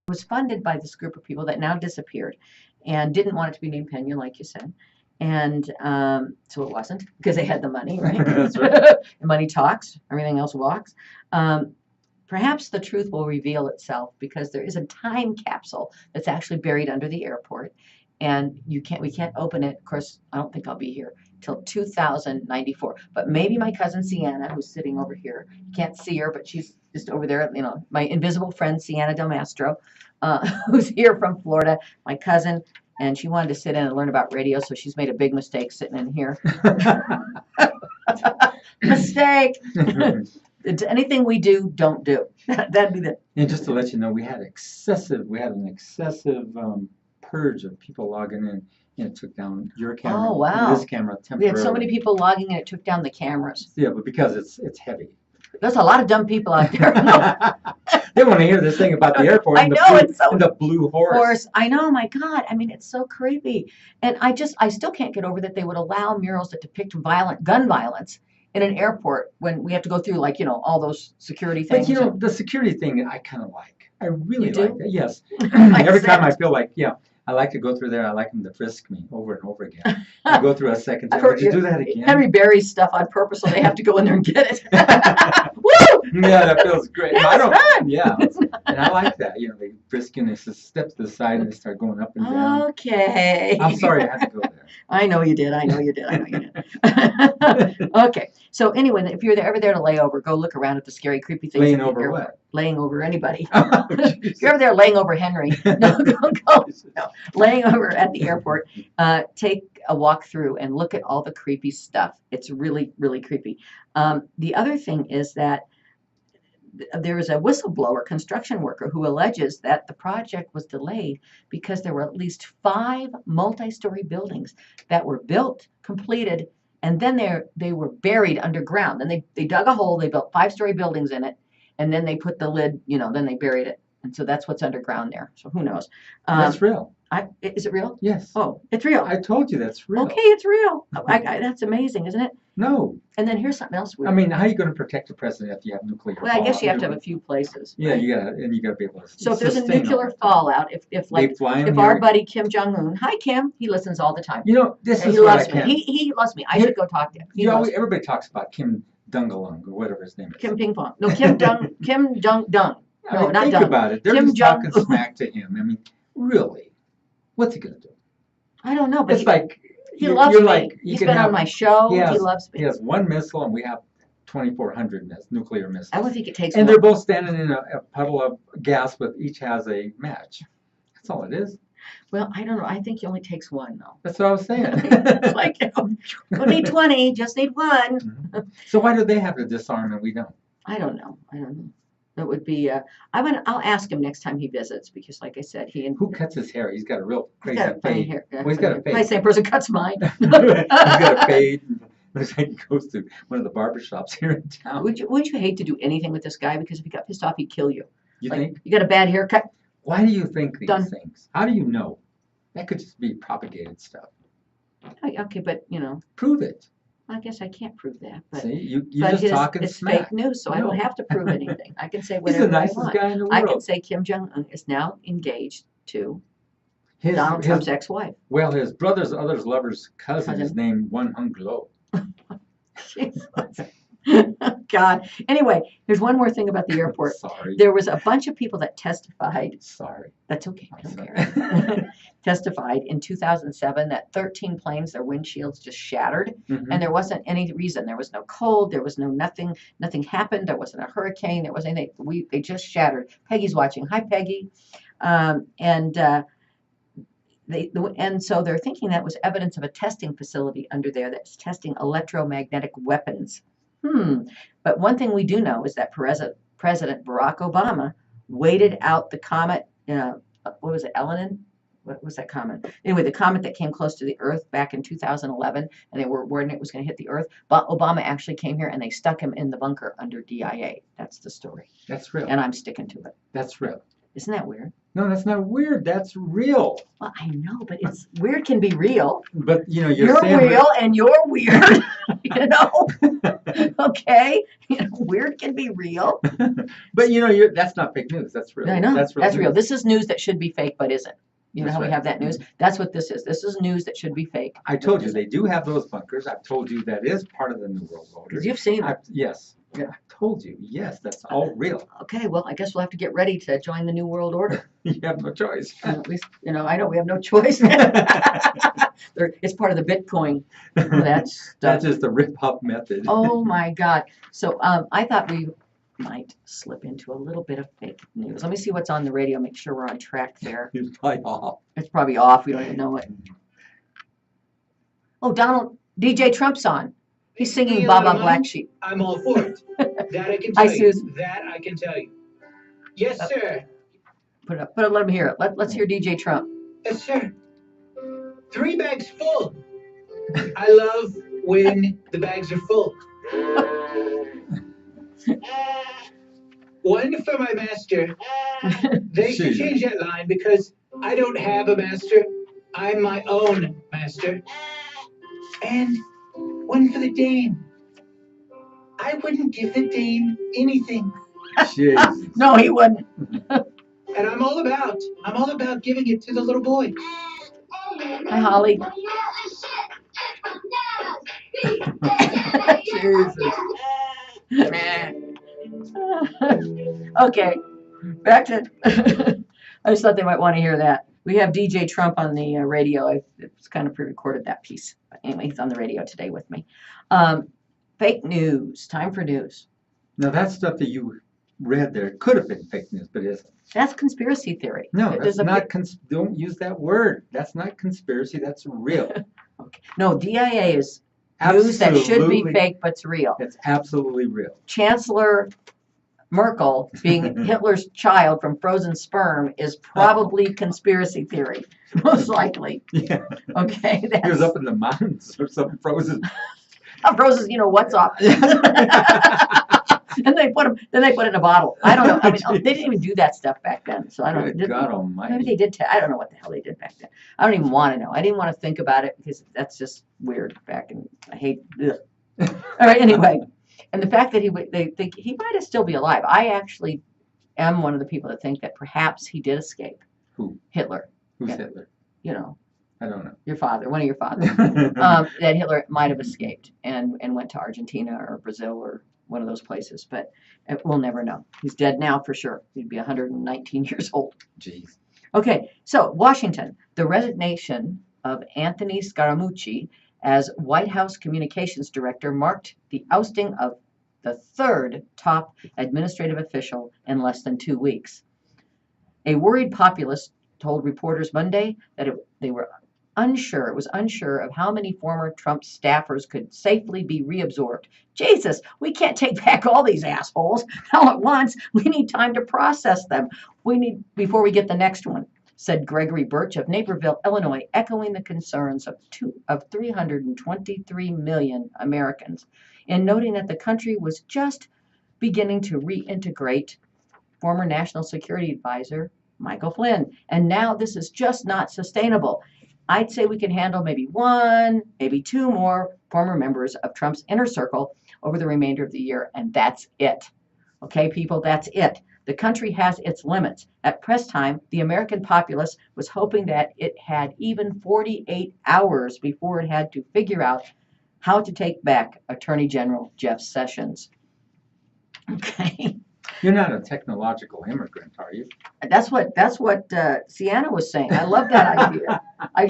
was funded by this group of people that now disappeared and didn't want it to be named Pena, like you said. And so it wasn't because they had the money, right? That's right. The money talks, everything else walks. Perhaps the truth will reveal itself because there is a time capsule that's actually buried under the airport, and we can't open it. Of course, I don't think I'll be here till 2094. But maybe my cousin Sienna, who's sitting over here, you can't see her, but she's just over there. You know, my invisible friend Sienna Del Mastro, who's here from Florida, my cousin. And she wanted to sit in and learn about radio, so she's made a big mistake sitting in here. Mistake. Anything we do, don't do. That'd be the. And just to let you know, we had an excessive purge of people logging in, and it took down your camera, Oh, wow. this camera We temporarily. had so many people logging in, it took down the cameras. Yeah, but because it's heavy. There's a lot of dumb people out there. They want to hear this thing about the airport. I know, it's so. And the blue horse. I know, my God. I mean, it's so creepy. And I still can't get over that they would allow murals that depict gun violence in an airport when we have to go through, like, all those security things. But the security thing I kind of like. I really do? like that. Yes. Like Every I time said. I feel like, I like to go through there. I like them to frisk me over and over again. I go through a second time. I've heard Would you do that again? Henry buries stuff on purpose so they have to go in there and get it. Woo! Yeah, that feels great. It's I don't. fun. Yeah, and I like that. They frisk and they just step to the side and they start going up and down. Okay. I'm sorry I had to go there. I know you did. Okay. So anyway, if you're ever there to lay over, go look around at the scary, creepy things. Laying at the over airport. what? Laying over anybody. Oh, If you're ever there laying over Henry, no, go. No, laying over at the airport. Take a walk through and look at all the creepy stuff. It's really, really creepy. The other thing is that there is a whistleblower construction worker who alleges that the project was delayed because there were at least 5 multi-story buildings that were built, completed, and then they were buried underground. And they dug a hole, they built 5-story buildings in it, and then they put the lid, then they buried it. And so that's what's underground there. So who knows? That's real. Is it real? Yes. Oh, it's real. I told you that's real. Okay, it's real. That's amazing, isn't it? No. And then here's something else weird. I mean, how are you going to protect the president if you have nuclear Well, I guess fallout? you have to have a few places. Yeah, right? you gotta be able to. So if there's a sustain all nuclear that. fallout, if our here. buddy Kim Jong-un, hi Kim, he listens all the time. This And is he what I loves me. can. He loves me. I should go talk to him. He loves me. Everybody talks about Kim Dungalung or whatever his name is. Kim Ping Pong. No, Kim Jong Dung. I No, mean, not think Dung. about it. They're Kim just Jong- talking smack to him. I mean, really, what's he gonna do? I don't know, but It's like he you're loves me. like you He's can been have, on my show. he has- He loves me. He has one missile, and we have 2,400 nuclear missiles. I don't think it takes And one. they're both standing in a puddle of gas, with each has a match. That's all it is. Well, I don't know. I think he only takes one, though. That's what I was saying. It's like, don't need 20, just need one. Mhm. So why do they have to disarm and we don't? I don't know. It would be. I'll ask him next time he visits because, like I said, Who cuts his hair? He's got a real he's crazy got a funny fade. hair. Well, he's got a fade. My same person cuts mine. He's got a fade. Looks like he goes to one of the barbershops here in town. Would you hate to do anything with this guy because if he got pissed off, he'd kill you? You Like, think? you got a bad haircut? Why do you think these Done. things? How do you know? That could just be propagated stuff. Okay, but Prove it. I guess I can't prove that. But See, you're but just talking it's smack. fake news, so I don't No. have to prove anything. I can say He's whatever the I nicest want. guy in the world. I can say Kim Jong Un is now engaged to his, Donald Trump's ex-wife. Well, his brother's lover's cousin is named One Hung Lo. Jesus. God. Anyway, there's one more thing about the airport. Sorry. There was a bunch of people that testified. Sorry. That's okay. I don't Sorry. care. Testified in 2007 that 13 planes, their windshields just shattered, Mhm. and there wasn't any reason. There was no cold. There was no nothing. Nothing happened. There wasn't a hurricane. There wasn't anything. They just shattered. Peggy's watching. Hi, Peggy. And so they're thinking that was evidence of a testing facility under there that's testing electromagnetic weapons. But one thing we do know is that President Barack Obama waited out the comet. What was it, Elenin? What was that comet? Anyway, the comet that came close to the Earth back in 2011, and they were worried it was going to hit the Earth. But Obama actually came here, and they stuck him in the bunker under DIA. That's the story. That's real. And I'm sticking to it. That's real. Isn't that weird? No, that's not weird. That's real. Well, I know, but it's weird can be real. But you're You're saying real and you're weird. You know? Okay? Weird can be real. But that's not fake news. That's real. I know. That's real. Real. This is news that should be fake but isn't. You know That's how we right. have that news? That's what this is. This is news that should be fake. I told you they do have those bunkers. I've told you that is part of the New World Order. Because you've seen them. Yes. Yeah, I told you. Yes, that's all real. Okay, well, I guess we'll have to get ready to join the New World Order. You have no choice. At least, I know we have no choice. It's part of the Bitcoin. That's just the rip-up method. Oh my God. So I thought we might slip into a little bit of fake news. Let me see what's on the radio, make sure we're on track there. It's probably off. It's probably off. We don't even know it. Oh, DJ Trump's on. He's singing Baba Black Sheep. I'm all for it. That I can tell Hi, you. Susan. That I can tell you. Yes, sir. Put it up. Let him hear it. Let's hear DJ Trump. Yes, sir. 3 bags full. I love when the bags are full. One for my master. They should change that line because I don't have a master. I'm my own master. And one for the dame. I wouldn't give the dame anything. Jesus. No, he wouldn't. And I'm all about giving it to the little boy. Hi, Holly. Jesus. Okay, back to. I just thought they might want to hear that. We have DJ Trump on the radio. It's kind of pre-recorded that piece. But anyway, he's on the radio today with me. Fake news. Time for news. Now that stuff that you read there could have been fake news, but it isn't. That's conspiracy theory. No, that's not. Don't use that word. That's not conspiracy. That's real. Okay. No, DIA is news that should be fake, but it's real. It's absolutely real. Chancellor Merkel being Hitler's child from frozen sperm is probably conspiracy theory, most likely. Yeah. Okay. He was up in the mountains or something frozen. Frozen, what's up? And they put it in a bottle. I don't know. I mean, they didn't even do that stuff back then. So I don't know. God almighty. Maybe they did. I don't know what the hell they did back then. I don't even want to know. I didn't want to think about it because that's just weird back in. I hate. Ugh. All right. Anyway, and the fact that they think he might still be alive. I actually am one of the people that think that perhaps he did escape. Who? Hitler. Who's Hitler? I don't know. Your father, one of your fathers. That Hitler might have escaped and went to Argentina or Brazil or one of those places, but we'll never know. He's dead now for sure. He'd be 119 years old. Jeez. Okay, so Washington, the resignation of Anthony Scaramucci as White House communications director marked the ousting of the third top administrative official in less than 2 weeks. A worried populace told reporters Monday that it was unsure of how many former Trump staffers could safely be reabsorbed. Jesus, we can't take back all these assholes all at once. We need time to process them. Before we get the next one, said Gregory Birch of Naperville, Illinois, echoing the concerns of 323 million Americans, in noting that the country was just beginning to reintegrate former National Security Advisor Michael Flynn. And now this is just not sustainable. I'd say we can handle maybe 1, maybe 2 more former members of Trump's inner circle over the remainder of the year, and that's it. Okay, people, that's it. The country has its limits. At press time, the American populace was hoping that it had even 48 hours before it had to figure out how to take back Attorney General Jeff Sessions. Okay. You're not a technological immigrant, are you? That's what Sienna was saying. I love that idea.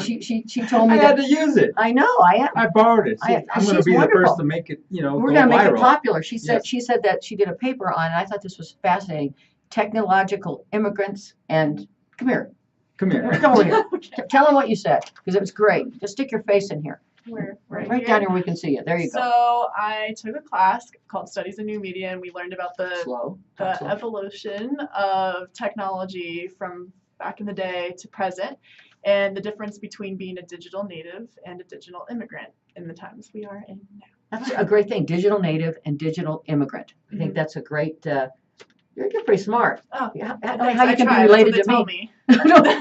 She told me I had to use it. I know. I borrowed it. I'm going to be the first to make it, We're going to make it popular. She said Yes. that she did a paper on, and I thought this was fascinating. Technological immigrants and come here. Come over here. Tell them what you said because it was great. Just stick your face in here. We're Right down here where we can see you. There you go. So I took a class called Studies in New Media, and we learned about the evolution of technology from back in the day to present, and the difference between being a digital native and a digital immigrant in the times we are in now. That's a great thing. Digital native and digital immigrant. I think that's a great You're pretty smart. Oh, Yeah, I don't thanks. know how you I can try. be related That's to what me. they tell me.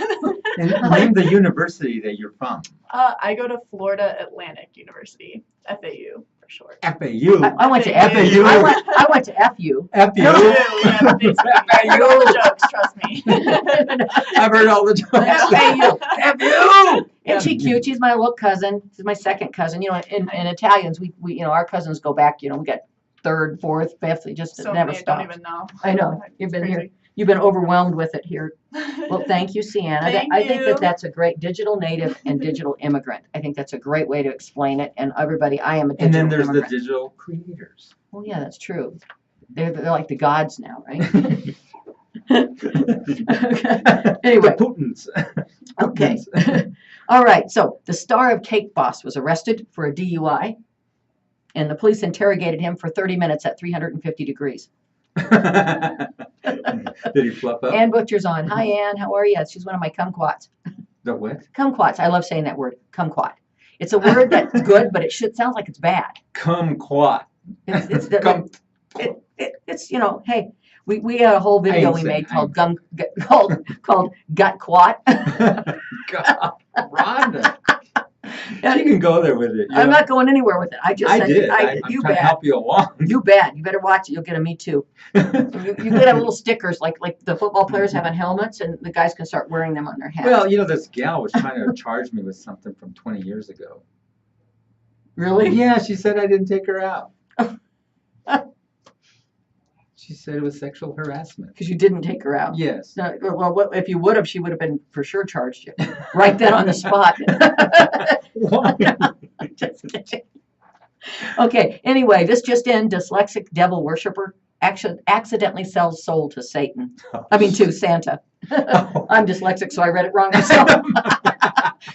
And name the university that you're from. I go to Florida Atlantic University, FAU for short. FAU. I went to FAU. FAU. I went to FU. FU. Yeah, thanks. I heard all the jokes, trust me. I've heard all the jokes. FU. Isn't she cute? She's my little cousin. She's my second cousin. You know, in Italians, we you know, our cousins go back. You know, we got third, fourth, fifth. It just So never many I stops. don't even know. I know. You've been here. You've been overwhelmed with it here. Well, thank you, Sienna. Thank I think you. that's a great digital native and digital immigrant. I think that's a great way to explain it. And everybody, I am a digital And then there's immigrant. the digital creators. Oh yeah, that's true. They're like the gods now, right? Okay. Anyway, The Putins. okay. All right. So the star of Cake Boss was arrested for a DUI, and the police interrogated him for 30 minutes at 350 degrees. Did he fluff up? Ann Butcher's on. Hi, Ann. How are you? She's one of my kumquats. The what? Kumquats. I love saying that word. Kumquat. It's a word that's good, but it sounds like it's bad. Kumquat. It's you know. Hey, we had a whole video we made called called Gut Quat. God, Rhonda. She can go there with it. I'm not going anywhere with it. I just said did. I'm you trying to bad. help you along. You bad. You better watch it. You'll get a Me Too. You could have little stickers like the football players have on helmets, and the guys can start wearing them on their hats. Well, you know, this gal was trying to charge me with something from 20 years ago. Really? Yeah, she said I didn't take her out. She said it was sexual harassment. Because you didn't take her out. Yes. No, well, if you would have, she would have been for sure charged you right then on the spot. Just kidding. Okay. Anyway, this just in: dyslexic devil worshiper accidentally sells soul to Satan. I mean, to Santa. I'm dyslexic, so I read it wrong myself.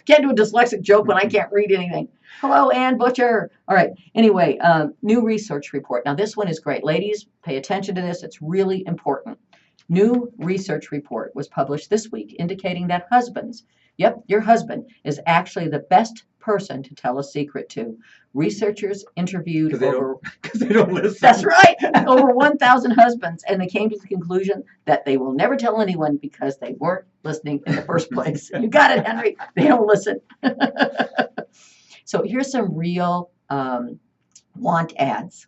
Can't do a dyslexic joke when I can't read anything. Hello, Ann Butcher. All right. Anyway, new research report. Now, this one is great. Ladies, pay attention to this. It's really important. New research report was published this week indicating that husbands, yep, your husband, is actually the best person to tell a secret to. Researchers interviewed over... Because they don't listen. That's right. Over 1,000 husbands, and they came to the conclusion that they will never tell anyone because they weren't listening in the first place. You got it, Henry. They don't listen. So here's some real want ads.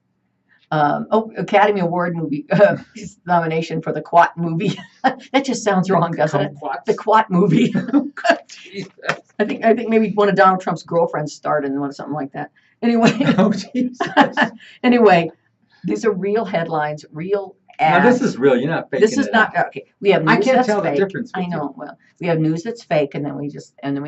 Academy Award movie nomination for the Quat movie. That just sounds wrong, doesn't it? The Quat movie. I think maybe one of Donald Trump's girlfriends starred in one, something like that. Anyway. Oh, Jesus. Anyway, these are real headlines, real ads. Now, this is real. You're not faking This is it not out. okay. We have news I can't that's tell fake. the difference. I know. Well, we have news that's fake, and then we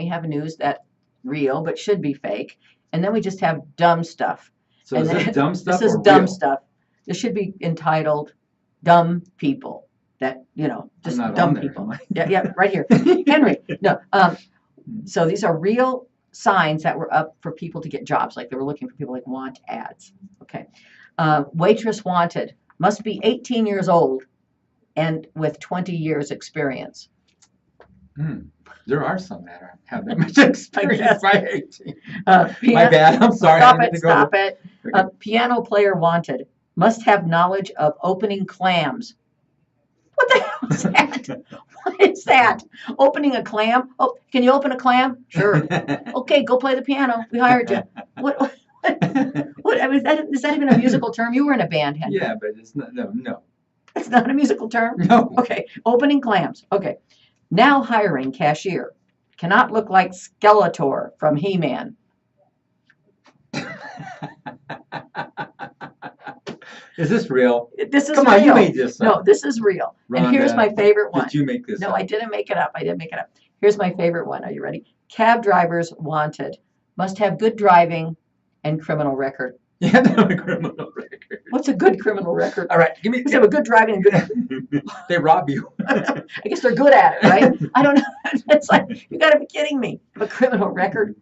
have news that's real but should be fake, and then we just have dumb stuff. So And is then- this dumb stuff This is or dumb real? stuff. This should be entitled "Dumb People." That just I'm not dumb on there, people. am I? Yeah, right here, Henry. No. So these are real signs that were up for people to get jobs. Like they were looking for people like want ads. Okay. Waitress wanted must be 18 years old and with 20 years experience. There are some that have that much experience by 18. My bad. I'm sorry. Stop it. Piano player wanted must have knowledge of opening clams. What the hell is that? What is that? Opening a clam? Oh, can you open a clam? Sure. Okay, go play the piano. We hired you. What I mean, is that even a musical term? You were in a band, Henry. Yeah, but it's not. No. It's not a musical term? No. Okay, opening clams. Okay. Now hiring cashier. Cannot look like Skeletor from He-Man. Is this real? This is Come real. on, you made this up. No, this is real. And here's Rhonda, my favorite one. Did you make this No, up? I didn't make it up. Here's my favorite one. Are you ready? Cab drivers wanted. Must have good driving and criminal record. You have to have a criminal record. What's a good criminal record? All right, give me. Because they have a good driving and good. They rob you. I guess they're good at it, right? I don't know. It's like, you got to be kidding me. A criminal record.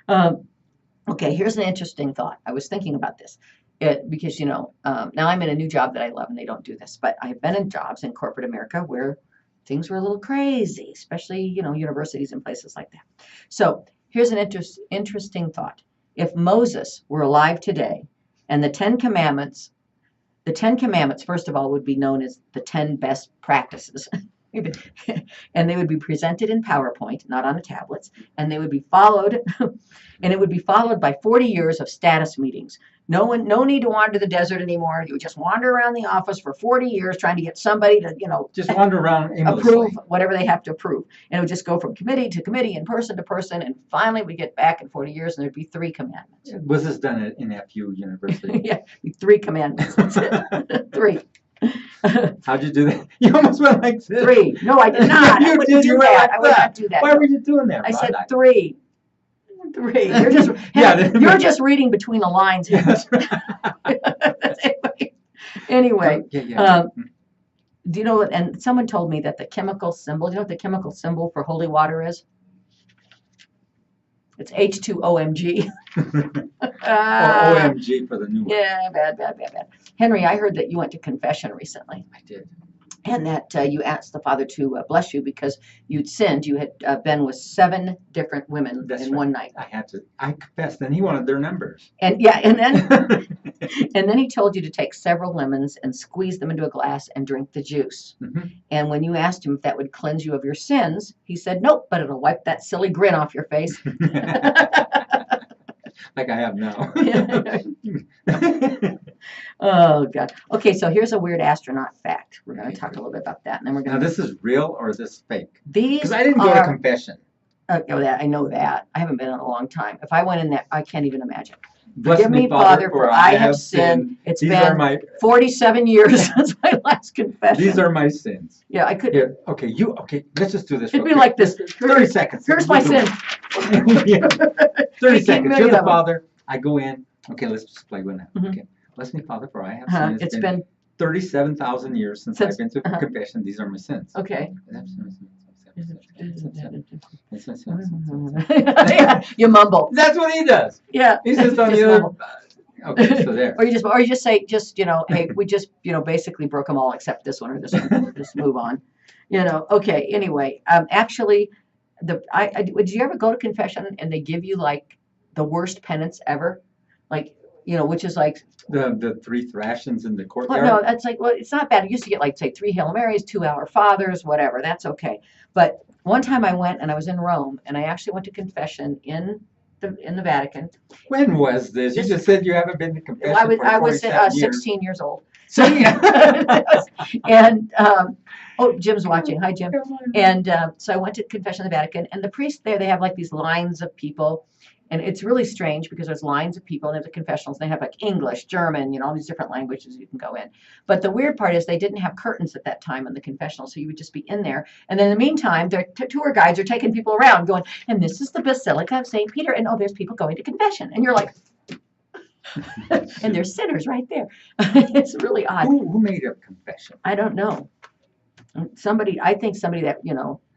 Okay, here's an interesting thought. I was thinking about this. Because, now I'm in a new job that I love and they don't do this. But I've been in jobs in corporate America where things were a little crazy, especially, universities and places like that. So here's an interesting thought. If Moses were alive today and the 10 Commandments the 10 Commandments, first of all, would be known as the 10 best practices. And they would be presented in PowerPoint, not on the tablets, and they would be followed, and it would be followed by 40 years of status meetings. No need to wander the desert anymore. You would just wander around the office for 40 years trying to get somebody to, just wander around aimlessly. Approve whatever they have to approve. And it would just go from committee to committee and person to person. And finally we get back in 40 years and there'd be 3 commandments. Was this done in FU University? Yeah, 3 commandments. That's it. 3. How'd you do that? You almost went like this. 3. No, I did not. I wouldn't do that. I would not do that. Why were you doing that, I said 3. 3. You're just you're just reading between the lines. Yes. Anyway, Yeah. do you know what? And someone told me that the chemical symbol. Do you know what the chemical symbol for holy water is? It's H2OMG. Or OMG for the new one. Yeah, bad. Henry, I heard that you went to confession recently. I did. And that you asked the Father to bless you because you'd sinned. You had been with 7 different women in one night. I confessed, and he wanted their numbers. And then and then he told you to take several lemons and squeeze them into a glass and drink the juice. Mm-hmm. And when you asked him if that would cleanse you of your sins, he said, nope, but it'll wipe that silly grin off your face. Like I have now. Oh, God. Okay, so here's a weird astronaut fact. We're going to talk a little bit about that. And then we're going Now, this is real or is this fake? These Because I didn't go to confession. I know that. I haven't been in a long time. If I went in there, I can't even imagine. Bless Forgive me, Father, for I have sinned. It's been 47 years since my last confession. These are my sins. Yeah, I could. Here, okay, let's just do this. It'd be like this. 30 seconds. Here's my sin. 30 seconds. You're the them. Father. I go in. Okay, let's just play with that. Mhm. Okay. Bless me, Father, for I have sinned. It's been 37,000 years since I've been to confession. These are my sins. okay. Yeah. You mumble. That's what he does. Yeah. He's just on the other. Okay, so there. Or you just say, hey, we just, basically broke them all except this one or this one. Just move on. Okay. Anyway, actually, did you ever go to confession and they give you like the worst penance ever? Like, which is like the 3 thrashings in the courtyard. Well, no, that's like, it's not bad. I used to get like, say, 3 Hail Marys, 2 Our Fathers, whatever. That's okay. But one time I went and I was in Rome and I actually went to confession in the Vatican. When was this? You just said you haven't been to confession. I was 16 years old. So And Jim's watching. Hi, Jim. And so I went to confession in the Vatican, and the priest there, they have like these lines of people. And it's really strange because there's lines of people and they have the confessionals. They have like English, German, all these different languages you can go in. But the weird part is they didn't have curtains at that time in the confessional, so you would just be in there. And then in the meantime, their tour guides are taking people around going, and this is the Basilica of St. Peter. And there's people going to confession. And you're like, and there's sinners right there. It's really odd. Who made up confession? I don't know. I think somebody that,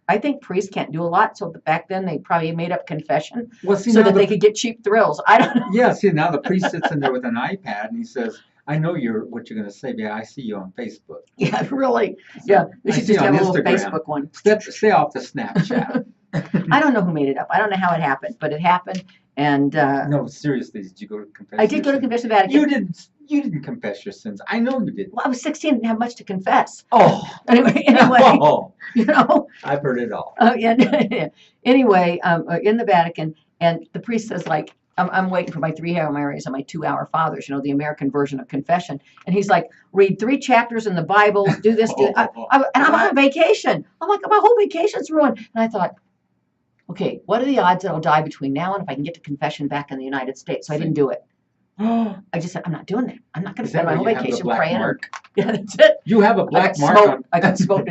I think priests can't do a lot, so back then they probably made up confession so that they could get cheap thrills. I don't know. Yeah, see, now the priest sits in there with an iPad and he says, I know what you're going to say, but I see you on Facebook. Yeah, really. Yeah, they should just have a little Instagram. Facebook one. Stay off the Snapchat. I don't know who made it up. I don't know how it happened, but it happened. And no, seriously, did you go to confession? I did go to confession in the Vatican. You didn't confess your sins. I know you didn't. Well, I was 16, didn't have much to confess. Oh. Anyway. Oh. I've heard it all. Yeah. Anyway, in the Vatican, and the priest says, like, I'm waiting for my 3 Hail Marys and my 2 Our Fathers, the American version of confession. And he's like, read 3 chapters in the Bible, do this, do and I'm on vacation. I'm like, my whole vacation's ruined. And I thought, okay, what are the odds that I'll die between now and if I can get to confession back in the United States? So I didn't do it. I just said, I'm not doing that. I'm not going to spend my whole vacation praying. Yeah, that's it. You have a black mark. I got smoked.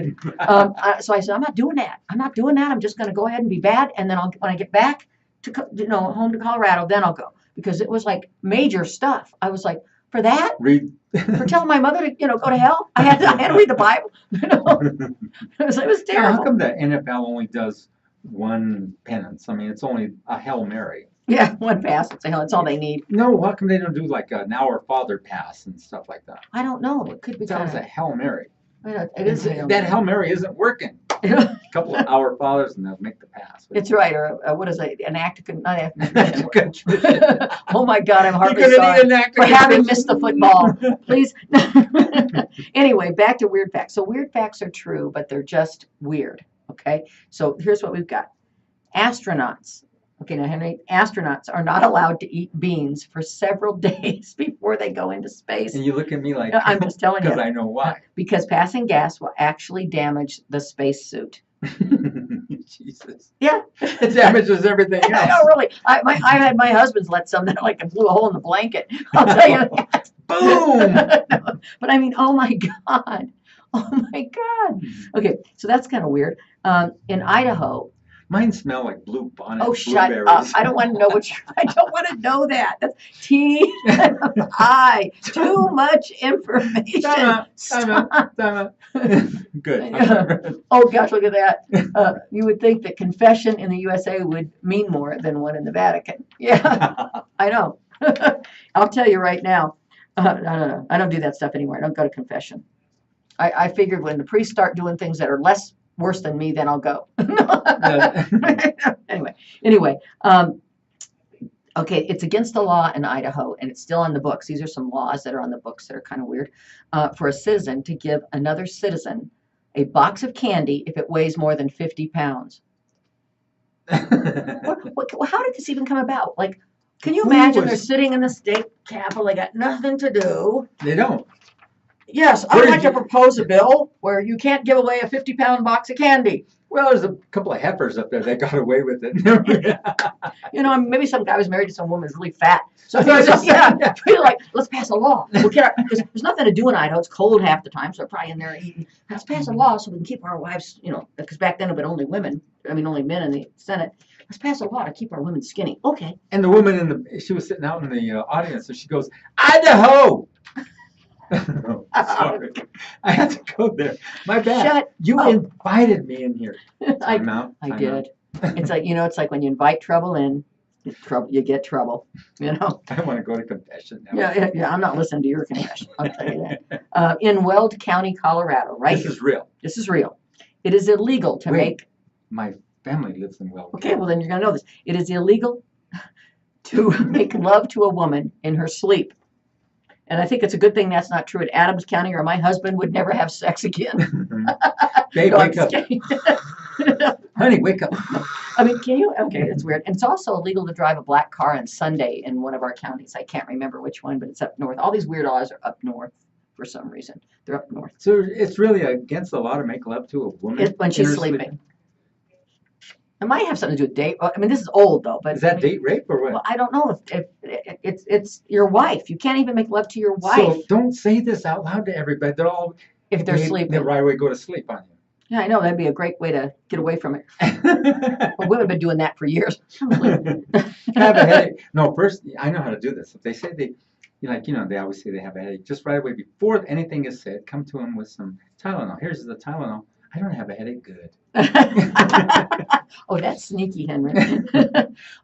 So I said, I'm not doing that. I'm just going to go ahead and be bad. And then when I get back to home to Colorado, then I'll go. Because it was like major stuff. I was like, for that? For telling my mother to, go to hell? I had to read the Bible. It was terrible. How come the NFL only does one penance? I mean, it's only a Hail Mary. Yeah, one pass. That's all they need. No, how come they don't do like an Our Father pass and stuff like that? I don't know. It could be that was a Hail Mary. It is that Hail Mary isn't working. A couple of Our Fathers and they'll make the pass. It's right, or what is it? An act of not act of Act of contrition. Oh my God, I'm hardly You're gonna sorry need an act for of having contrition. missed the football. Please. Anyway, back to weird facts. So weird facts are true, but they're just weird. Okay. So here's what we've got. Astronauts. Okay, now Henry, astronauts are not allowed to eat beans for several days before they go into space. And you look at me like, I'm just telling you. because I know why. Because passing gas will actually damage the spacesuit. Jesus. Yeah. It damages everything else. I know, really. I had my husband's let some that like blew a hole in the blanket. I'll tell you that. Boom. No, but I mean, oh my God. Oh my God. Okay, so that's kind of weird. In Idaho. Mine smell like blue bonnet. Oh, shut blueberries. up. I don't want to know I don't want to know that. That's TMI. Too much information. Time out. Good. Oh gosh, look at that. You would think that confession in the USA would mean more than one in the Vatican. Yeah, I know. I'll tell you right now. No. I don't do that stuff anymore. I don't go to confession. I figured when the priests start doing things that are worse than me, then I'll go. Anyway. Okay, it's against the law in Idaho, and it's still on the books. These are some laws that are on the books that are kind of weird. For a citizen to give another citizen a box of candy if it weighs more than 50 pounds. How did this even come about? Like, can you imagine they're sitting in the state capitol, they got nothing to do. They don't. Yes, I'd like to propose a bill where you can't give away a 50-pound box of candy. Well, there's a couple of heifers up there that got away with it. Maybe some guy was married to some woman who's really fat. So really like, let's pass a law. There's nothing to do in Idaho. It's cold half the time, so they're probably in there eating. Let's pass a law so we can keep our wives, because back then it would only men in the Senate. Let's pass a law to keep our women skinny. Okay. And the woman she was sitting out in the audience, and she goes, Idaho! Oh, sorry. I had to go there. My bad. You invited me in here. I did. It's like, it's like when you invite trouble in, you get trouble. I want to go to confession now. Yeah. I'm not listening to your confession. I'll tell you that. In Weld County, Colorado, right? This is real. This is real. It is illegal to make. My family lives in Weld. Okay, well then you're gonna know this. It is illegal to make love to a woman in her sleep. And I think it's a good thing that's not true in Adams County, or my husband would never have sex again. Babe, wake up. Honey, wake up. I mean, can you? Okay, it's weird. And it's also illegal to drive a black car on Sunday in one of our counties. I can't remember which one, but it's up north. All these weird laws are up north for some reason. They're up north. So it's really against the law to make love to a woman when she's sleeping. It might have something to do with date. I mean, this is old though, but is that date rape or what? Well, I don't know if it's your wife. You can't even make love to your wife. So don't say this out loud to everybody. If they're sleeping. They'll right away go to sleep on you. Yeah, I know. That'd be a great way to get away from it. Well, women have been doing that for years. Have a headache. No, first I know how to do this. If they say they always say they have a headache. Just right away before anything is said, come to them with some Tylenol. Here's the Tylenol. I don't have a headache. Good. Oh, that's sneaky, Henry.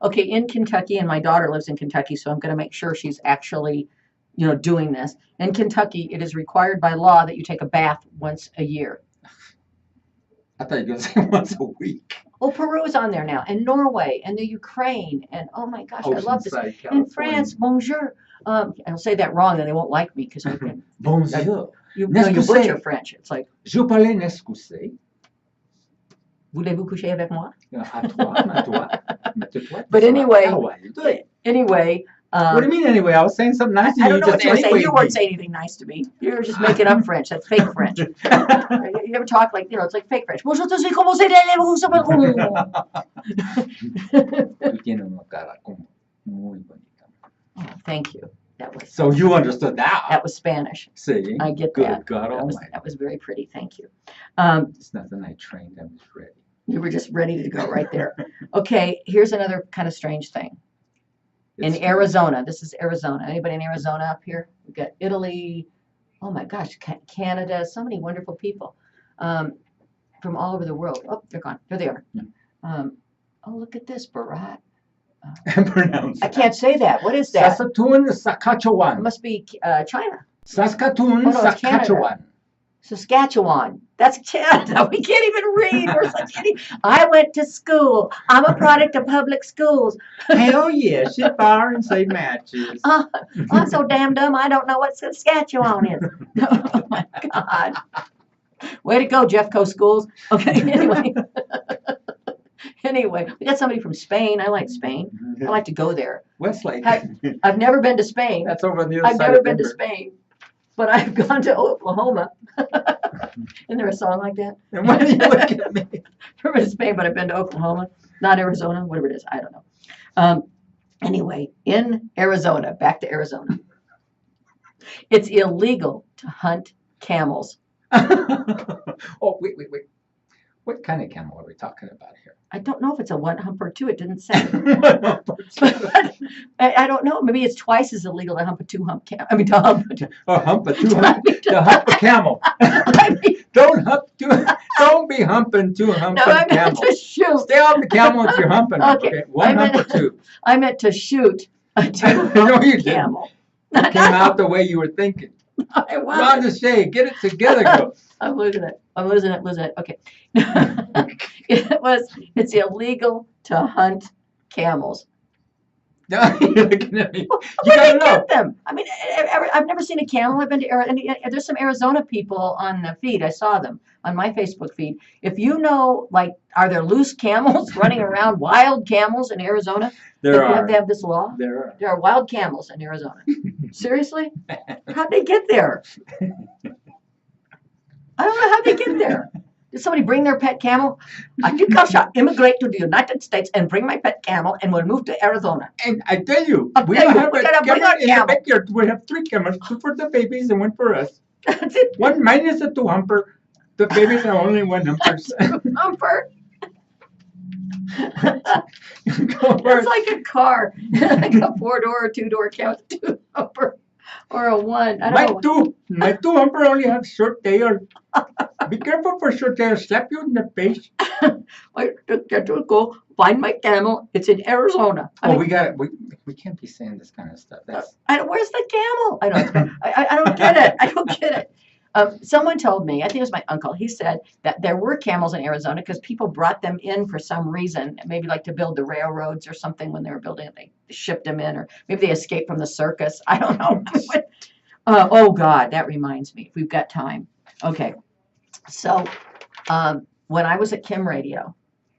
Okay, in Kentucky, and my daughter lives in Kentucky, so I'm going to make sure she's actually, doing this. In Kentucky, it is required by law that you take a bath once a year. I thought you were going to say once a week. Oh, Peru's on there now, and Norway, and the Ukraine, and oh my gosh, I love this. In France, bonjour. I'll say that wrong, and they won't like me because I can. Bonjour. You butcher French. It's like. Je parle n'excusez. Voulez-vous coucher avec moi? À toi. But anyway, what do you mean anyway? I was saying something nice to you. I don't know what you were saying. You weren't saying anything nice to me. You were just making up French. That's fake French. You ever talk like, it's like fake French. Bonjour, tu sais comment c'est vous s'appelle. Oh, thank you. So you understood that. That was Spanish. See? I get Good that. God Almighty. That was very pretty. Thank you. It's nothing I trained. I was ready. You were just ready to go right there. Okay, here's another kind of strange thing. In Arizona, this is Arizona. Anybody in Arizona up here? We've got Italy. Oh my gosh, Canada. So many wonderful people from all over the world. Oh, they're gone. There they are. Oh, look at this, Barat. I can't say that. What is that? Saskatoon, Saskatchewan. It must be China. Saskatoon, Saskatchewan. Saskatchewan. That's we can't even read. We're such idiots. I went to school. I'm a product of public schools. Hell yeah, shit fire and say matches. I'm so damn dumb. I don't know what Saskatchewan is. Oh my God. Way to go, Jeffco Schools. Okay. Anyway, we got somebody from Spain. I like Spain. I like to go there. Westlake. I've never been to Spain. That's over on the other I've side never of been to Denver. Spain, but I've gone to Oklahoma. Isn't there a song like that? And why do you look at me? Never been to Spain, but I've been to Oklahoma, not Arizona, whatever it is. I don't know. Anyway, in Arizona, back to Arizona, it's illegal to hunt camels. Oh, wait. What kind of camel are we talking about here? I don't know if it's a one hump or two. It didn't say. I don't know. Maybe it's twice as illegal to hump a two hump camel. I mean, to hump. Or hump a two hump. To hump a camel. Don't be humping two humping No, I meant camels. to shoot. Stay off the camel if you're humping. Okay. One I hump meant- or two. I meant to shoot a two No, hump you didn't. camel. It came out the way you were thinking. I was. Rhonda Shay, get it together, girl. I'm losing it. Okay. It's illegal to hunt camels. No, you're looking at me. You Where gotta did they know. get them? I mean, I've never seen a camel. I've been to Arizona. There's some Arizona people on the feed. I saw them on my Facebook feed. If you know, like, are there loose camels running around, wild camels in Arizona? There That you have are. to have this law? There are. There are wild camels in Arizona. Seriously? How'd they get there? I don't know how they get there. Did somebody bring their pet camel? I think I shall immigrate to the United States and bring my pet camel, and we'll move to Arizona. And I tell you, I'll we tell don't you, have we a gotta bring camel a in the camel. backyard. We have 3 camels, 2 for the babies and 1 for us. That's it. One minus the 2 humper. The babies are only 1 humpers. Comfort. Go for It's it. like a car, like a 4-door or 2-door count, 2 number, or a 1. I don't know. My two humper only have short tail. Be careful for short tail. Slap you in the face. I got to go find my camel. It's in Arizona. I mean, We can't be saying this kind of stuff. That's where's the camel? I don't get it. I don't get it. Someone told me, I think it was my uncle, he said that there were camels in Arizona because people brought them in for some reason, maybe like to build the railroads or something when they were building it. They shipped them in, or maybe they escaped from the circus. I don't know. Oh, God, that reminds me. If we've got time. Okay. So when I was at Kim Radio,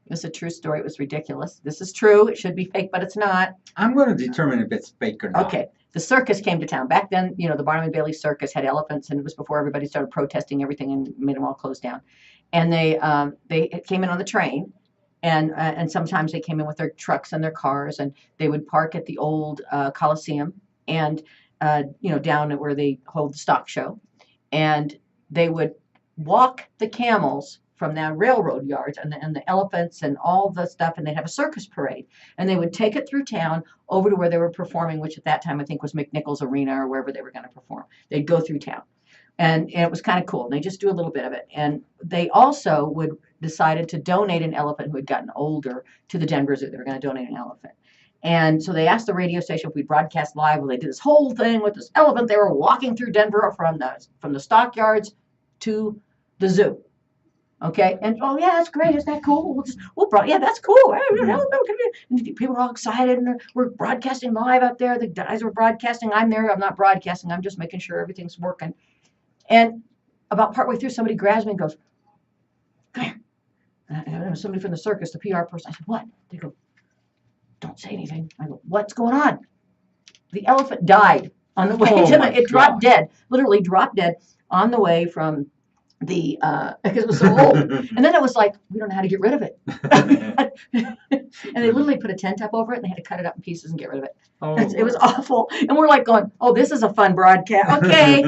it was a true story. It was ridiculous. This is true. It should be fake, but it's not. I'm going to determine if it's fake or not. Okay. The circus came to town. Back then, the Barnum and Bailey Circus had elephants, and it was before everybody started protesting everything and made them all close down. And they came in on the train, and sometimes they came in with their trucks and their cars, and they would park at the old Coliseum and down at where they hold the stock show, and they would walk the camels from the railroad yards and the elephants and all the stuff, and they'd have a circus parade, and they would take it through town over to where they were performing, which at that time I think was McNichols Arena or wherever they were going to perform. They'd go through town, and it was kind of cool. And they just do a little bit of it, and they also decided to donate an elephant who had gotten older to the Denver Zoo. They were going to donate an elephant. And so they asked the radio station if we'd broadcast live. Well, they did this whole thing with this elephant. They were walking through Denver from the stockyards to the zoo. Okay, and oh yeah, that's great. Isn't that cool? Yeah, that's cool. And people were all excited, and we're broadcasting live out there. The guys were broadcasting. I'm there. I'm not broadcasting. I'm just making sure everything's working. And about partway through, somebody grabs me and goes, "Come here." And it was somebody from the circus, the PR person. I said, "What?" They go, "Don't say anything." I go, "What's going on?" The elephant died on the way to it dropped dead, literally dropped dead on the way from the because it was so old. And then it was like, we don't know how to get rid of it. And they literally put a tent up over it, and they had to cut it up in pieces and get rid of it. Oh. It was awful. And we're like going, oh, this is a fun broadcast. Okay,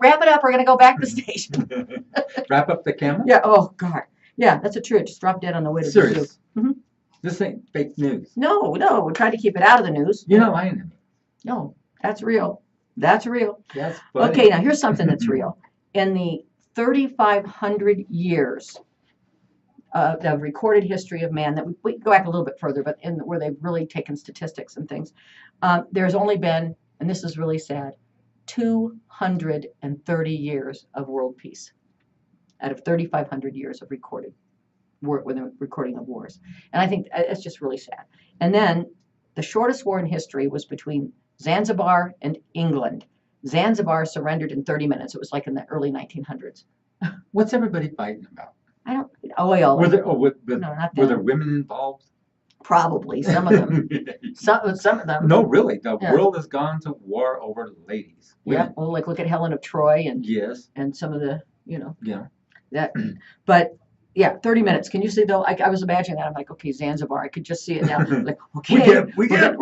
wrap it up. We're going to go back to the station. Wrap up the camera? Yeah. Oh, God. Yeah, that's a true. It just dropped dead on the way to the zoo. Serious? Mhm. This ain't fake news. No, we tried to keep it out of the news. You're not lying to me. No, that's real. That's real. That's funny. Okay, now here's something that's real. In the 3,500 years of recorded history of man, that we go back a little bit further, but where they've really taken statistics and things, there's only been, and this is really sad, 230 years of world peace. out of 3,500 years of recording recording of wars. And I think it's just really sad. And then the shortest war in history was between Zanzibar and England. Zanzibar surrendered in 30 minutes. It was like in the early 1900s. What's everybody fighting about? I don't oil. Were there, No, not were there them. women involved? Probably some of them. Some of them. No, really. The Yeah. world has gone to war over ladies. Yeah. Women. Well, like look at Helen of Troy Yes. and some of the Yeah. that. But yeah, 30 minutes. Can you see though? I was imagining that. I'm like, okay, Zanzibar. I could just see it now. Like, okay, we're gonna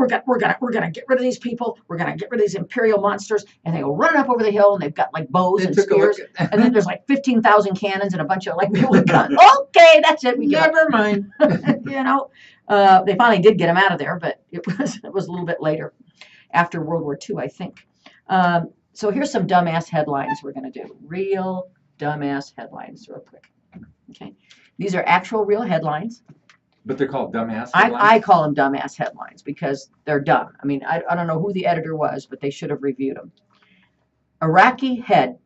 get rid of these people. We're gonna get rid of these imperial monsters, and they go run up over the hill, and they've got like bows They and took a look spears, at- and then there's like 15,000 cannons and a bunch of like people with guns. Okay, that's it. We give up. Never mind. They finally did get him out of there, but it was a little bit later, after World War II, I think. So here's some dumbass headlines we're going to do. Real dumbass headlines, real quick. Okay, these are actual real headlines. But they're called dumbass I headlines? call them dumbass headlines because they're dumb. I mean, I don't know who the editor was, but they should have reviewed them. Iraqi head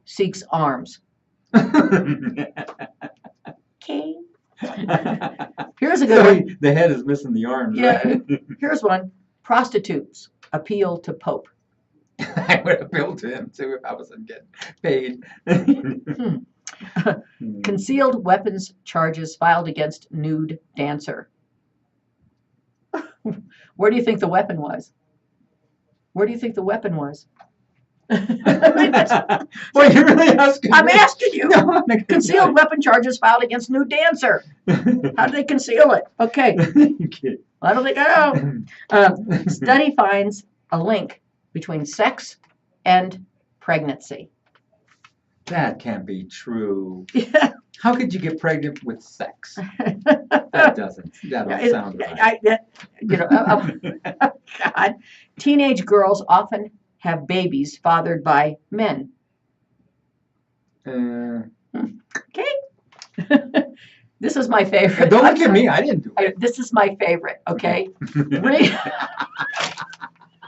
seeks arms. Okay. Here's a good So one. the head is missing the arms, Yeah. right? Here's one. Prostitutes appeal to Pope. I would have billed to him too if I wasn't getting paid. Concealed weapons charges filed against nude dancer. Where do you think the weapon was? Where do you think the weapon was? Well, you're really asking I'm me. asking you. No, I'm not gonna Concealed tell weapon charges filed against nude dancer. you. How did they conceal it? Okay. Okay. I don't think I know. Study finds a link between sex and pregnancy. That can't be true. Yeah. How could you get pregnant with sex? That doesn't sound right. God. Teenage girls often have babies fathered by men. Okay. This is my favorite. Don't look at me. I didn't do it. This is my favorite, okay?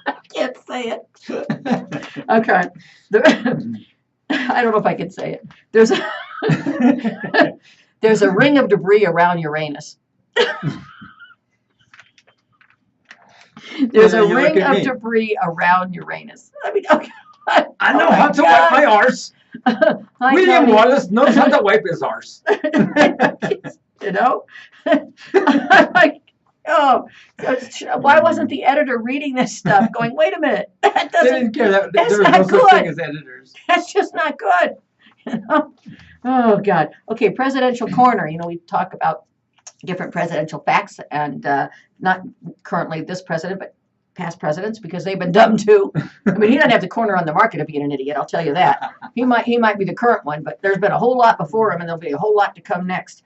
I can't say it. Okay. I don't know if I can say it. There's a ring of debris around Uranus. There's a You look ring at of me. debris around Uranus. I mean, okay. I know Oh my how to wipe my God. arse. Hi, William Tony. Wallace knows how to wipe his arse. You know? I'm like, oh, why wasn't the editor reading this stuff going, wait a minute, that They didn't doesn't, care. that's There was not no such good. thing as editors. that's just not good. You know? Oh, God. Okay, presidential corner. You know, we talk about different presidential facts and not currently this president, but past presidents because they've been dumb too. I mean, he doesn't have the corner on the market of being an idiot, I'll tell you that. He might be the current one, but there's been a whole lot before him and there'll be a whole lot to come next.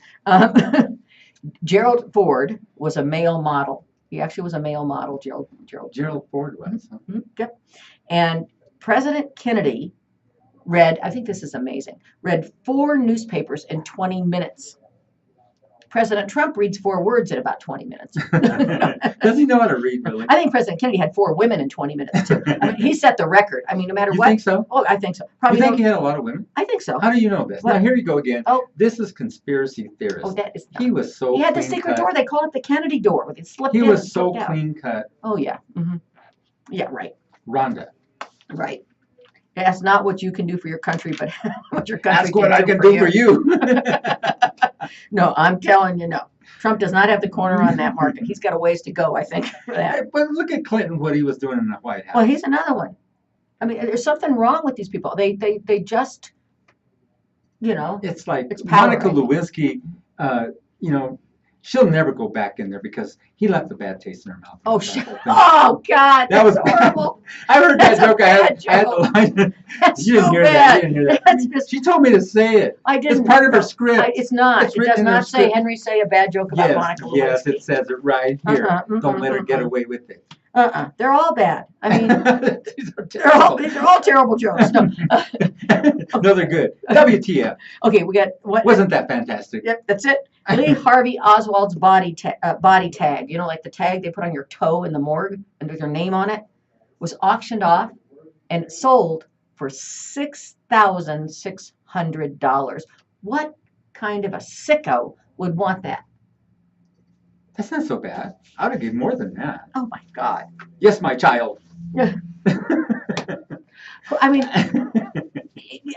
Gerald Ford was a male model. He actually was a male model, Gerald Ford was. Huh? Yep. And President Kennedy read, I think this is amazing, read 4 newspapers in 20 minutes. President Trump reads 4 words in about 20 minutes. Does he know how to read, really? I think President Kennedy had 4 women in 20 minutes too. I mean, he set the record. I mean, no matter You what. think so? Oh, I think so. You Probably. think he had a lot of women? I think so. How do you know this? What? Now, here you go again. Oh. This is conspiracy theorist. Oh, that is. He was so He had the clean secret cut. door. They called it the Kennedy door. Where they slipped He in was and so slipped out. clean cut. Oh yeah. Yeah. Right. Rhonda. Right. That's not what you can do for your country, but what your country Ask what I can do for you. No, I'm telling you, no. Trump does not have the corner on that market. He's got a ways to go, I think, for that. But look at Clinton, what he was doing in the White House. Well, he's another one. I mean, there's something wrong with these people. They just, you know. It's like It's power, Monica I think. Lewinsky, you know, she'll never go back in there because he left a bad taste in her mouth. Oh, That shit. whole thing. Oh, God. That was horrible. I heard That's that a joke. I had bad the line. That's You didn't so hear that. bad. You didn't hear that. That's just, She told me to say it. I didn't. It's part of her no, script. It's not. It's It written does in her not say script. Henry say a bad joke about Yes, Monica yes, Lewinsky. it says it right here. Don't let her get away with it. They're all bad. I mean, These are they're all terrible jokes. No. No, they're good. WTF. Okay, we got what? Wasn't that fantastic? Yep, that's it. Lee Harvey Oswald's body tag, you know, like the tag they put on your toe in the morgue and with your name on it, was auctioned off and sold for $6,600. What kind of a sicko would want that? That's not so bad. I would give more than that. Oh my God. Yes, my child. I mean,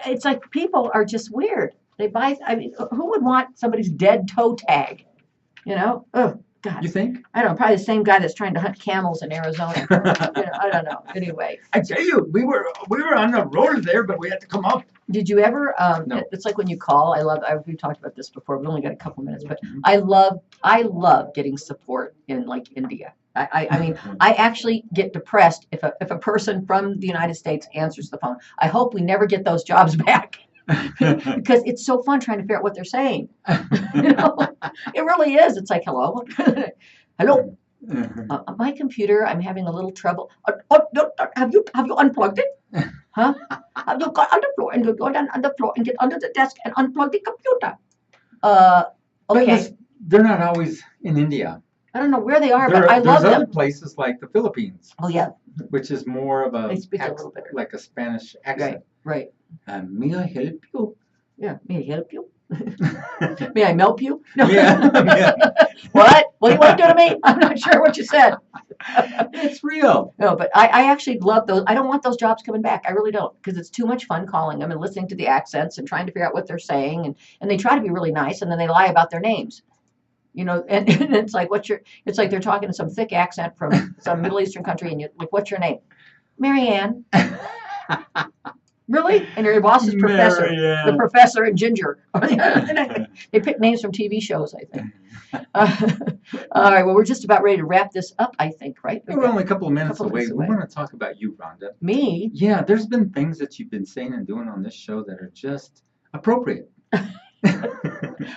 it's like people are just weird. They buy, I mean, who would want somebody's dead toe tag? Oh, God. You think? I don't know, probably the same guy that's trying to hunt camels in Arizona. I don't know. Anyway. I tell you, we were on the road there, but we had to come up. Did you ever, No. It's like when you call, we've talked about this before, we've only got a couple minutes, but I love getting support in like India. I mean, I actually get depressed if a person from the United States answers the phone. I hope we never get those jobs back because it's so fun trying to figure out what they're saying. It really is. It's like, hello, hello. My computer, I'm having a little trouble. No, have you unplugged it? Huh? Have you got on the floor and you go down on the floor and get under the desk and unplug the computer? Okay. They're not always in India. I don't know where they are, but I love There's them. other places like the Philippines. Oh yeah, which is more of they speak a little better. like a Spanish accent. Right. May I help you? Yeah. May I help you? May I milk you? No. Yeah. What? What do you want to do to me? I'm not sure what you said. It's real. No, but I actually love those. I don't want those jobs coming back. I really don't, because it's too much fun calling them and listening to the accents and trying to figure out what they're saying. And they try to be really nice, and then they lie about their names. And it's like, it's like they're talking in some thick accent from some Middle Eastern country, and you're like, what's your name? Marianne. Really? And your boss is Professor. Marianne. The Professor and Ginger. They pick names from TV shows, I think. All right, well, we're just about ready to wrap this up, I think, right? We're only a couple of minutes away. We want to talk about you, Rhonda. Me? Yeah, there's been things that you've been saying and doing on this show that are just appropriate.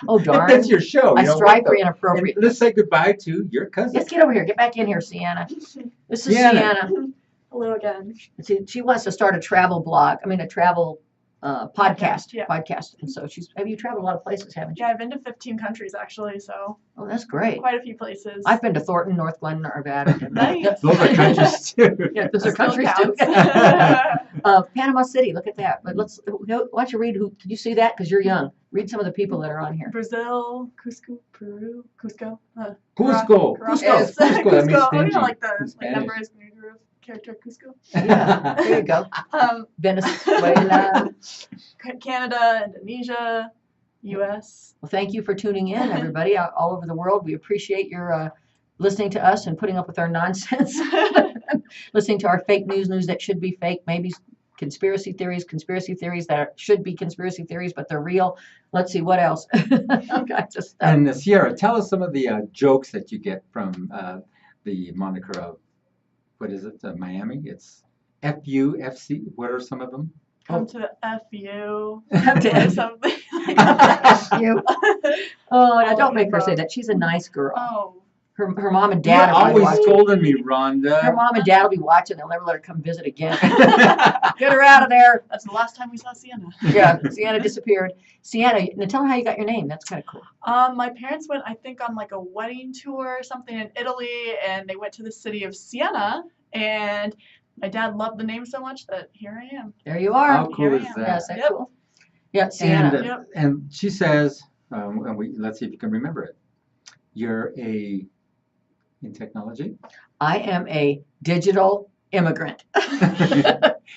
Oh, darn. That's your show. I strive for inappropriate. Let's say goodbye to your cousin. Let's get over here. Get back in here, Sienna. This is Sienna. Hello again. She wants to start a travel blog. A travel podcast. Yeah. Podcast. And so have you traveled a lot of places, haven't you? Yeah, I've been to 15 countries actually, so Oh, that's great. quite a few places. I've been to Thornton, North Glen, Nevada. Nice. Those are countries too. Yeah, those are Still countries too. counts. Panama City, look at that. But why don't you read can you see that? Because you're young. Read some of the people that are on here. Brazil, Cusco, Peru, Cusco. Cusco. Cusco. Cusco. That means Oh, stingy yeah, like the in like Spanish. number is Negro character Cusco. Yeah, there you go. Venezuela. Canada, Indonesia, U.S. Well, thank you for tuning in, everybody, all over the world. We appreciate your listening to us and putting up with our nonsense. Listening to our fake news that should be fake, maybe conspiracy theories that should be conspiracy theories, but they're real. Let's see, what else? And Sierra, tell us some of the jokes that you get from the moniker of, what is it, Miami? It's FUFC. What are some of them? Come to the FU Come to or something. you. Oh, now don't make her say that. She's a nice girl. Oh. Her mom and dad You're are always watching. scolding me, Rhonda. Her mom and dad will be watching. They'll never let her come visit again. Get her out of there. That's the last time we saw Sienna. Yeah, Sienna disappeared. Sienna, now tell her how you got your name. That's kind of cool. My parents went, I think, on like a wedding tour or something in Italy, and they went to the city of Siena, and my dad loved the name so much that here I am. There you are. How cool is Here I am. that? Yes, that's Yep. cool. Yeah, Sienna. Yep. And she says, and let's see if you can remember it. You're in technology? I am a digital immigrant.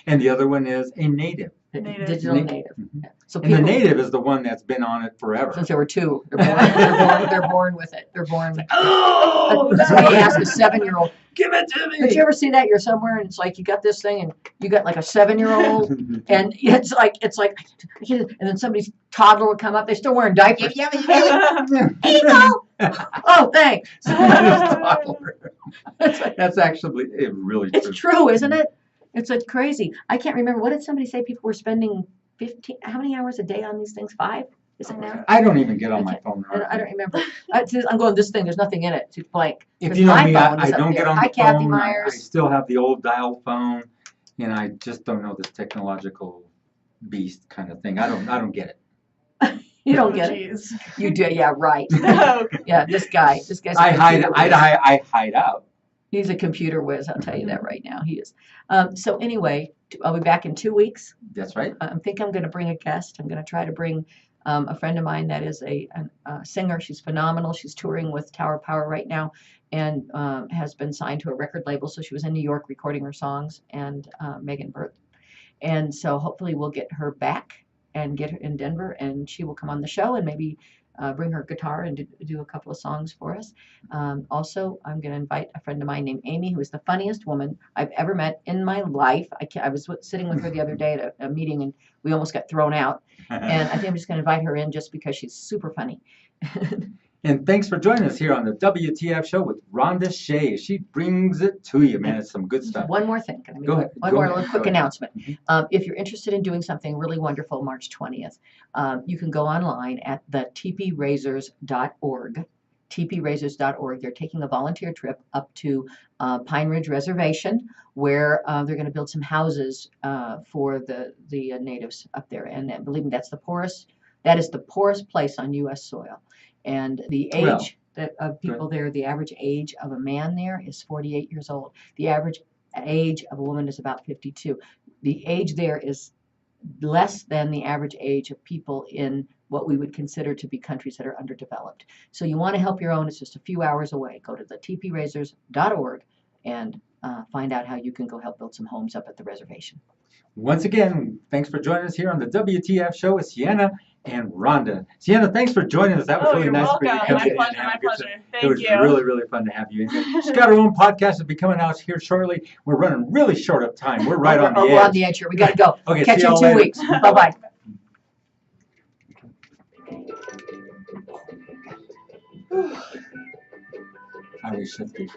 And the other one is a native. Native. Digital native. Mhm. So And the people, native is the one that's been on it forever. since they were two, they're born with it. They're born. Oh, Somebody asked a 7-year-old. give it to me. Did you ever see that? You're somewhere and it's like you got this thing and you got like a 7-year-old and it's like, and then somebody's toddler would come up. They're still wearing diapers. Here you go. Oh, thanks. That's actually really true. It's true, isn't it? It's like crazy. I can't remember. What did somebody say? People were spending 15, how many hours a day on these things? 5? Is it now? I don't even get on my phone. I don't remember. I'm going, this thing, there's nothing in it. It's blank. If 'Cause you know my me, phone I is up don't get there. on Hi, the Kathy phone. I Myers. still have the old dial phone, and I just don't know this technological beast kind of thing. I don't get it. You don't get it. Jeez. You do, yeah, right. Oh, Yeah, this guy's a I hide. computer whiz. I hide out. He's a computer whiz. I'll tell you that right now. He is. So anyway, I'll be back in 2 weeks. That's right. I think I'm going to bring a guest. I'm going to try to bring A friend of mine that is a singer. She's phenomenal. She's touring with Tower Power right now, and has been signed to a record label. So she was in New York recording her songs, and Megan Burt. And so hopefully we'll get her back and get her in Denver, and she will come on the show and maybe bring her guitar and do a couple of songs for us. Also, I'm going to invite a friend of mine named Amy, who is the funniest woman I've ever met in my life. I was sitting with her the other day at a meeting, and we almost got thrown out. And I think I'm just going to invite her in just because she's super funny. And thanks for joining us here on the WTF show with Rhonda Shea. She brings it to you, man. It's some good stuff. One more thing. Go ahead. One more little quick announcement. If you're interested in doing something really wonderful, March 20th, you can go online at the tprazors.org. tprazors.org. They're taking a volunteer trip up to Pine Ridge Reservation, where they're going to build some houses for the natives up there. And believe me, that is the poorest place on U.S. soil. And the age of people there, the average age of a man there is 48 years old. The average age of a woman is about 52. The age there is less than the average age of people in what we would consider to be countries that are underdeveloped. So you want to help your own. It's just a few hours away. Go to the tprazors.org and find out how you can go help build some homes up at the reservation. Once again, thanks for joining us here on the WTF show with Sienna and Rhonda. Sienna, thanks for joining us. That was really nice for you to come in. My pleasure. Thank you. It was you. really, really fun to have you. She's got her own podcast that'll be coming out here shortly. We're running really short of time. We're right on the edge. We're on the edge here. We got to go. Okay, catch see you in y'all 2 weeks. Bye-bye. I was shifted.